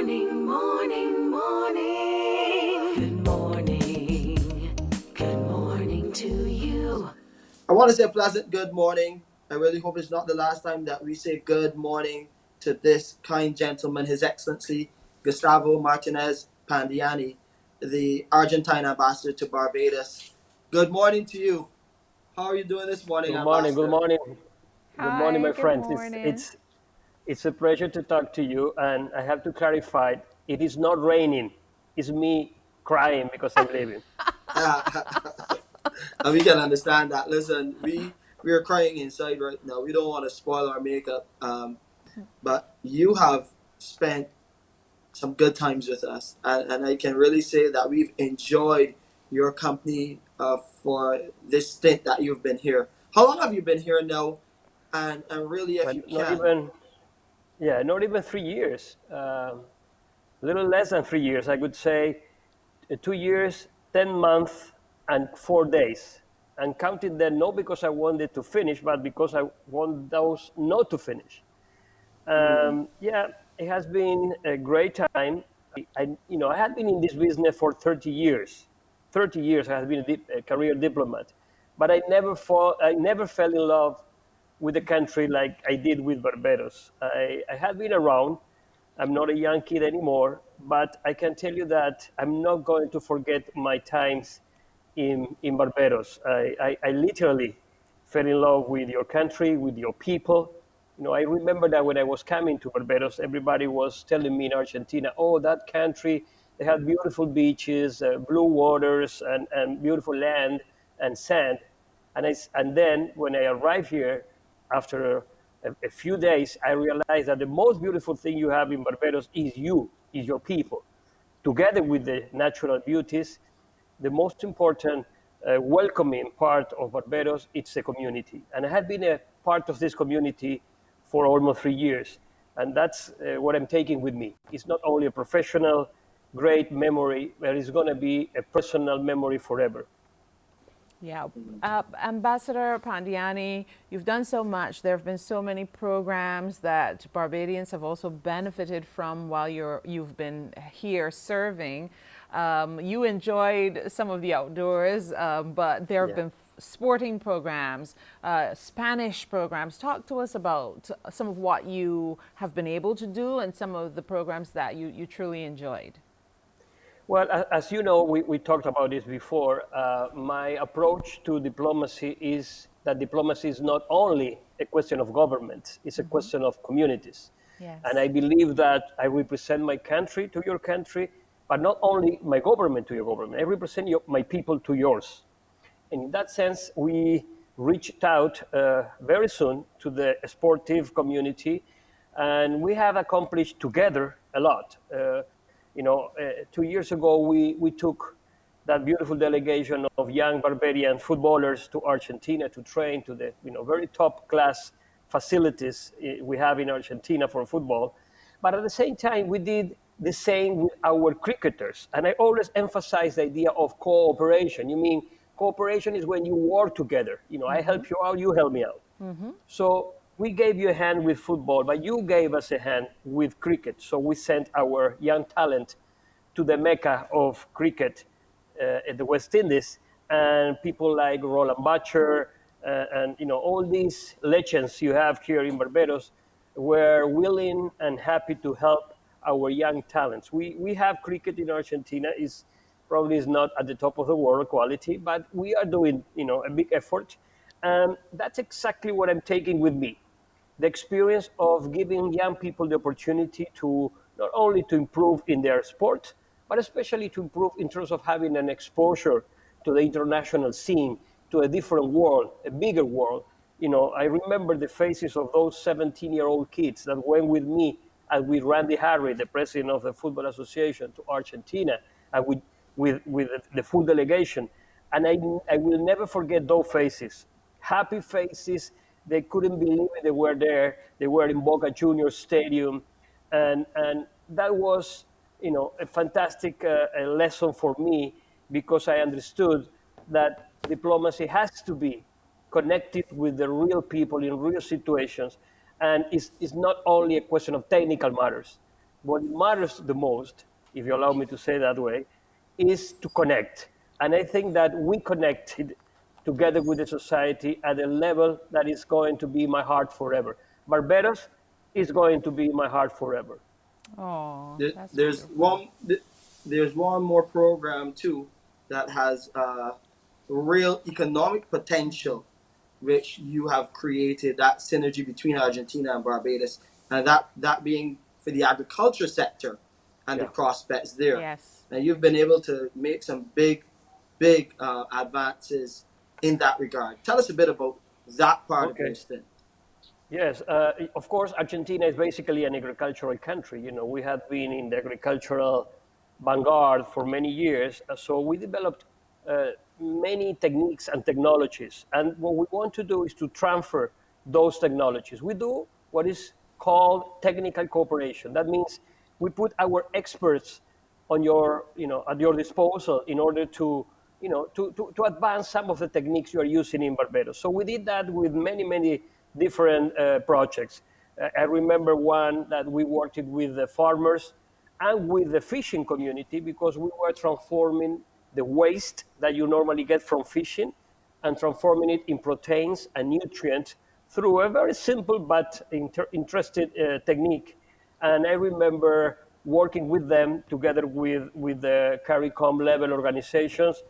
Morning, morning, morning. Good morning. Good morning to you. I want to say a pleasant good morning. I really hope it's not the last time that we say good morning to this kind gentleman, His Excellency Gustavo Martínez Pandiani, the Argentine ambassador to Barbados. Good morning to you. How are you doing this morning, Good morning. Good Ambassador? morning. Good morning, Hi, my good friends. morning. It's a pleasure to talk to you. And I have to clarify, it is not raining. It's me crying because I'm leaving. And we can understand that. Listen, we are crying inside right now. We don't want to spoil our makeup, but you have spent some good times with us, and I can really say that we've enjoyed your company for this stint that you've been here. How long have you been here now? And really, if you But not can, even, yeah, not even 3 years. A little less than 3 years. I could say 2 years, 10 months, and 4 days. And counted them not because I wanted to finish, but because I want those not to finish. mm, Yeah, it has been a great time. I had been in this business for 30 years. 30 years I have been a career diplomat, but I never fell in love with the country like I did with Barbados. I had been around. I'm not a young kid anymore, but I can tell you that I'm not going to forget my times in Barbados. I literally fell in love with your country, with your people. I remember that when I was coming to Barbados, everybody was telling me in Argentina, oh, that country, they have beautiful beaches, blue waters, and beautiful land and sand. And then when I arrived here, after a few days, I realized that the most beautiful thing you have in Barbados is you, is your people. Together with the natural beauties, the most important welcoming part of Barbados is the community. And I have been a part of this community for almost 3 years. And that's what I'm taking with me. It's not only a professional, great memory, but it's going to be a personal memory forever. Yeah, Ambassador Pandiani, you've done so much. There have been so many programs that Barbadians have also benefited from while you've been here serving. You enjoyed some of the outdoors, but there have Yeah. been sporting programs, Spanish programs. Talk to us about some of what you have been able to do and some of the programs that you truly enjoyed. Well, as you know, we talked about this before. My approach to diplomacy is that diplomacy is not only a question of governments, it's a question of communities. And Yes. I believe that I represent my country to your country, but not only my government to your government. I represent my people to yours. And in that sense, we reached out very soon to the sportive community, and we have accomplished together a lot. 2 years ago, we took that beautiful delegation of young Barbarian footballers to Argentina to train to the very top class facilities we have in Argentina for football. But at the same time, we did the same with our cricketers. And I always emphasize the idea of cooperation. You mean cooperation is when you work together. I help you out, you help me out. So we gave you a hand with football, but you gave us a hand with cricket. So we sent our young talent to the mecca of cricket at the West Indies, and people like Roland Butcher and all these legends you have here in Barbados were willing and happy to help our young talents. We have cricket in Argentina is probably is not at the top of the world quality, but we are doing a big effort, and that's exactly what I'm taking with me, the experience of giving young people the opportunity to not only to improve in their sport, but especially to improve in terms of having an exposure to the international scene, to a different world, a bigger world. I remember the faces of those 17-year-old kids that went with me and with Randy Harry, the president of the Football Association, to Argentina, and with the full delegation. And I will never forget those faces, happy faces. They couldn't believe it. They were there. They were in Boca Juniors Stadium, and that was, a fantastic a lesson for me, because I understood that diplomacy has to be connected with the real people in real situations, and it's not only a question of technical matters. what matters the most, if you allow me to say that way, is to connect. And I think that we connected together with the society at a level that is going to be my heart forever. Barbados is going to be my heart forever. Oh, There, that's there's beautiful. one there's one more program too that has real economic potential, which you have created that synergy between Argentina and Barbados, and that being for the agriculture sector and the Yeah. prospects there. Yes. And you've been able to make some big advances in that regard. Tell us a bit about that part of your Okay. stint. Yes, of course, Argentina is basically an agricultural country. You know, we have been in the agricultural vanguard for many years. So we developed many techniques and technologies. And what we want to do is to transfer those technologies. We do what is called technical cooperation. That means we put our experts on your, at your disposal in order to, to advance some of the techniques you are using in Barbados. So we did that with many different projects. I remember one that we worked with the farmers and with the fishing community because we were transforming the waste that you normally get from fishing and transforming it in proteins and nutrients through a very simple but interesting technique. And I remember working with them together with the CARICOM level organizations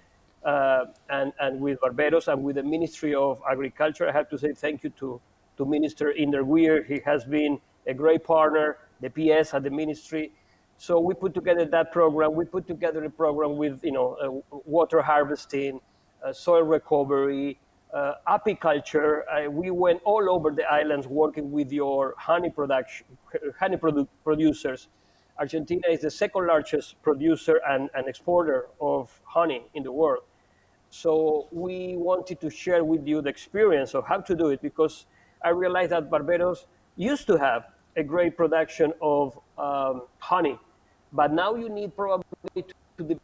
and with Barbados and with the Ministry of Agriculture. I have to say thank you to Minister Inder Weir. He has been a great partner, the PS at the ministry. So we put together that program. We put together a program with water harvesting, soil recovery, apiculture. We went all over the islands working with your honey production, producers. Argentina is the second largest producer and exporter of honey in the world. So we wanted to share with you the experience of how to do it because I realized that Barbados used to have a great production of honey, but now you need probably to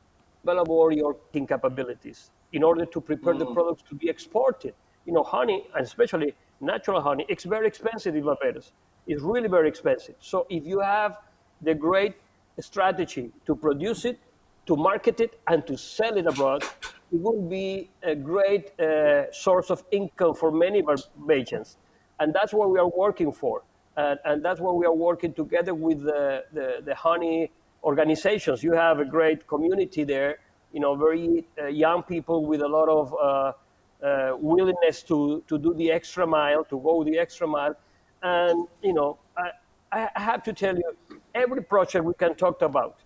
develop more your marketing capabilities in order to prepare the Mm, products to be exported. You know, honey, and especially natural honey, it's very expensive in Barbados. It's really very expensive. So if you have the great strategy to produce it, to market it, and to sell it abroad, it will be a great source of income for many Barbadians. And that's what we are working for. And that's what we are working together with the honey organizations. You have a great community there, very young people with a lot of willingness to do the extra mile, to go the extra mile. And, I have to tell you, every project we can talk about,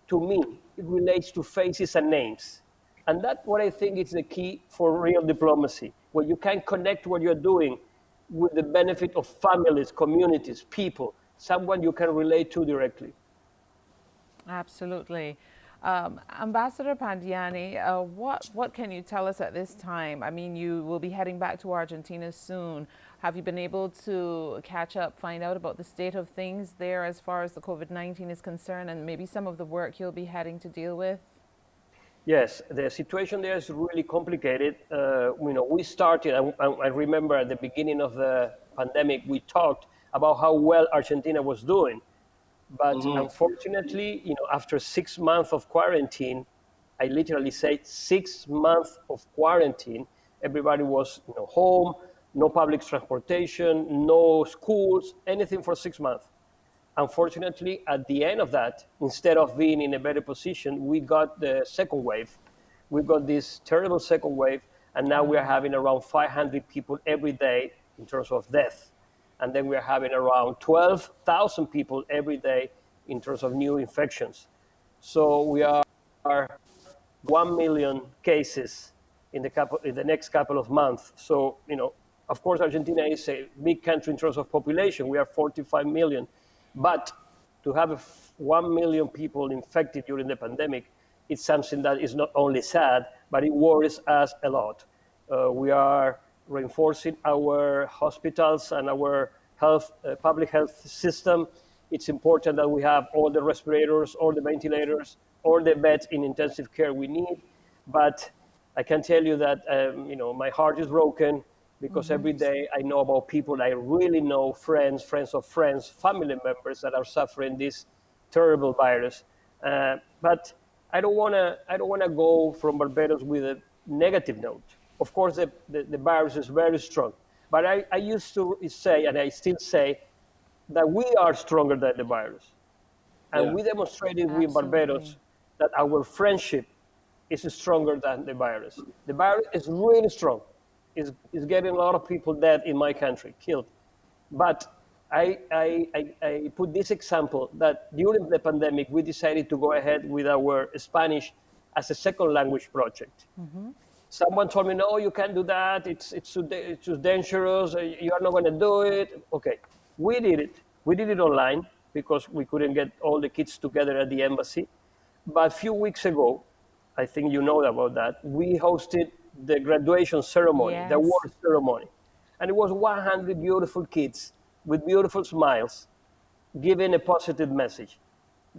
to me, it relates to faces and names. And that's what I think is the key for real diplomacy, where you can connect what you're doing with the benefit of families, communities, people, someone you can relate to directly. Absolutely. Ambassador Pandiani, what can you tell us at this time? I mean, you will be heading back to Argentina soon. Have you been able to catch up, find out about the state of things there as far as the COVID-19 is concerned, and maybe some of the work you'll be having to deal with? Yes, the situation there is really complicated. We started, I remember at the beginning of the pandemic, we talked about how well Argentina was doing. But mhm. unfortunately, after 6 months of quarantine, I literally say 6 months of quarantine, everybody was home, no public transportation, no schools, anything for 6 months. Unfortunately, at the end of that, instead of being in a better position, we got the second wave. We got this terrible second wave, and now we are having around 500 people every day in terms of death. And then we are having around 12,000 people every day in terms of new infections. So we are 1 million cases in the next couple of months. So, of course, Argentina is a big country in terms of population. We are 45 million. But to have 1 million people infected during the pandemic, it's something that is not only sad, but it worries us a lot. We are reinforcing our hospitals and our public health system. It's important that we have all the respirators, all the ventilators, all the beds in intensive care we need. But I can tell you that my heart is broken because every day I know about people I really know, friends of friends, family members that are suffering this terrible virus. But I don't wanna go from Barbados with a negative note. Of course, the virus is very strong, but I used to say, and I still say, that we are stronger than the virus. And Yeah. we demonstrated with Absolutely. Barbados that our friendship is stronger than the virus. The virus is really strong. It's getting a lot of people dead in my country, killed. But I put this example that during the pandemic, we decided to go ahead with our Spanish as a second language project. Someone told me, no, you can't do that. It's too dangerous. You are not going to do it. Okay, we did it. We did it online because we couldn't get all the kids together at the embassy. But a few weeks ago, I think you know about that, we hosted the graduation ceremony, the Yes. award ceremony. And it was 100 beautiful kids with beautiful smiles giving a positive message,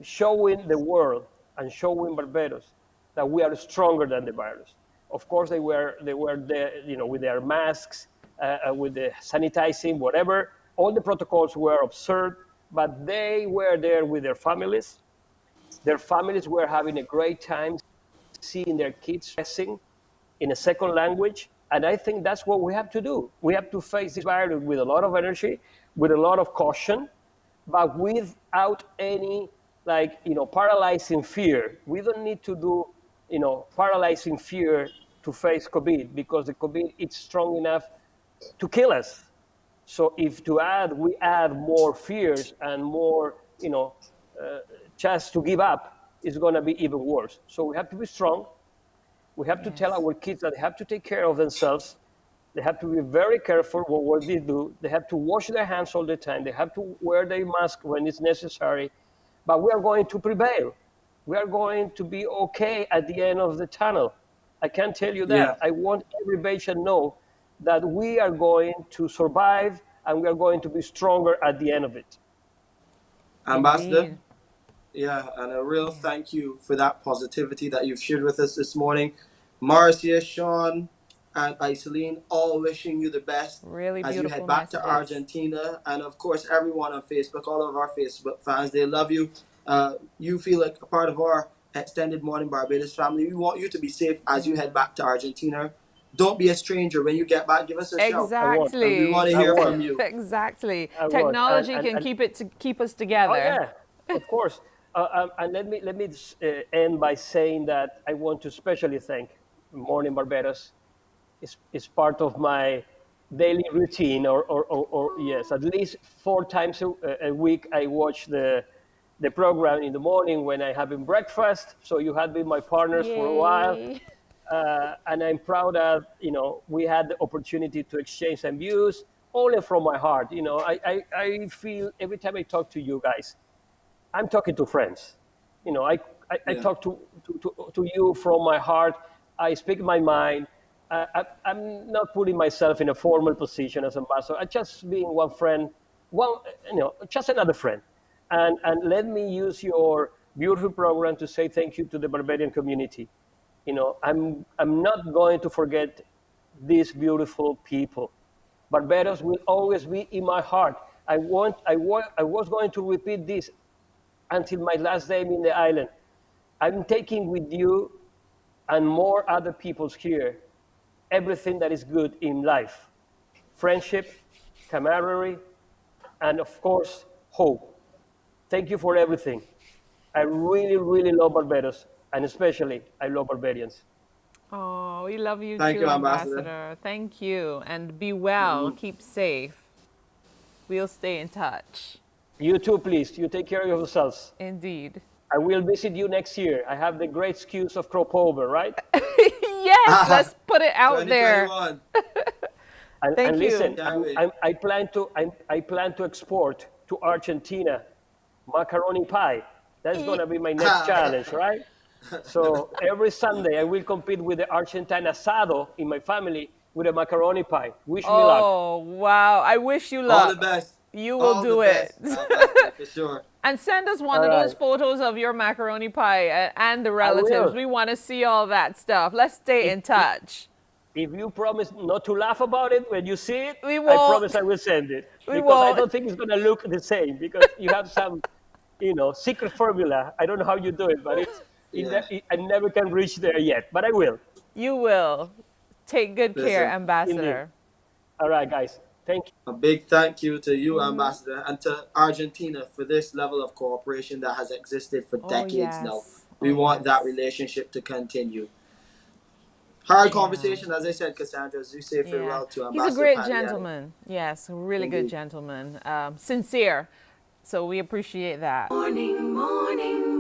showing the world and showing Barbados that we are stronger than the virus. Of course, they were there, with their masks, with the sanitizing, whatever. All the protocols were observed, but they were there with their families. Their families were having a great time seeing their kids dressing in a second language. And I think that's what we have to do. We have to face this virus with a lot of energy, with a lot of caution, but without any paralyzing fear. We don't need to do paralyzing fear to face COVID because the COVID is strong enough to kill us. So if we add more fears and more chance to give up, it's going to be even worse. So we have to be strong. We have to tell Yes. our kids that they have to take care of themselves. They have to be very careful with what they do. They have to wash their hands all the time. They have to wear their mask when it's necessary. But we are going to prevail. We are going to be okay at the end of the tunnel. I can tell you Yeah. that. I want every patient to know that we are going to survive and we are going to be stronger at the end of it. Ambassador. Indeed. Yeah, and a real Yeah. thank you for that positivity that you've shared with us this morning. Marcia, Sean, and Iseline, all wishing you the best Really as you head beautiful back to messages. Argentina. And of course, everyone on Facebook, all of our Facebook fans, they love you. You feel like a part of our extended Morning Barbados family. We want you to be safe as you head Yeah. back to Argentina. Don't be a stranger. When you get back, give us a shout. I want. And we want Exactly. to I hear want. from you. Exactly. I want. Technology can keep us Oh together. yeah, of course. And let me end by saying that I want to especially thank Morning Barbados. Is part of my daily routine, or yes, at least 4 times a week I watch the program in the morning when I having breakfast. So you have been my partners for a while, Yay. and I'm proud that we had the opportunity to exchange some views, only from my heart. I feel every time I talk to you guys, I'm talking to friends. I Yeah. talk to you from my heart. I speak my mind. I'm not putting myself in a formal position as ambassador. I just being one friend, just another friend. And let me use your beautiful program to say thank you to the Barbadian community. I'm not going to forget these beautiful people. Barbados will always be in my heart. I was going to repeat this until my last day in the island. I'm taking with you and more other peoples here everything that is good in life: friendship, camaraderie, and of course, hope. Thank you for everything. I really, really love Barbados, and especially I love Barbadians. Oh, we love you Thank too, you, Ambassador. Ambassador. Thank you. And be well. Mhm. Keep safe. We'll stay in touch. You too, please. You take care of yourselves. Indeed. I will visit you next year. I have the great excuse of crop over, right? Yes, let's put it out there. 2021. And Thank listen, you. Can't wait. I plan to export to Argentina macaroni pie. That's gonna be my next challenge, right? So every Sunday I will compete with the Argentine asado in my family with a macaroni pie. Wish me luck. Oh, wow. I wish you All the luck. best. You will All the do it. best, Ambassador, for sure. And send us one All of those right, photos of your macaroni pie and the I relatives. will. We want to see all that stuff. Let's stay If, in if touch. if you promise not to laugh about it when you see it, We I promise won't. I will send it We because I won't. don't think it's gonna look the same because you have some secret formula. I don't know how you do it, but Yeah. I never can reach there yet, but I will. You will. Take good care, Listen, Indeed. Ambassador. All right, guys. Thank you. a big thank you to you, Ambassador, and to Argentina for this level of cooperation that has existed for Oh, decades now. yes. Oh, We want that yes. relationship to continue. Hard Yeah. conversation, as I said, Cassandra, as you say Yeah. farewell to He's a Ambassador great Pandiani. gentleman. Yes, a really good Indeed. gentleman. Sincere. So we appreciate that. Morning, morning,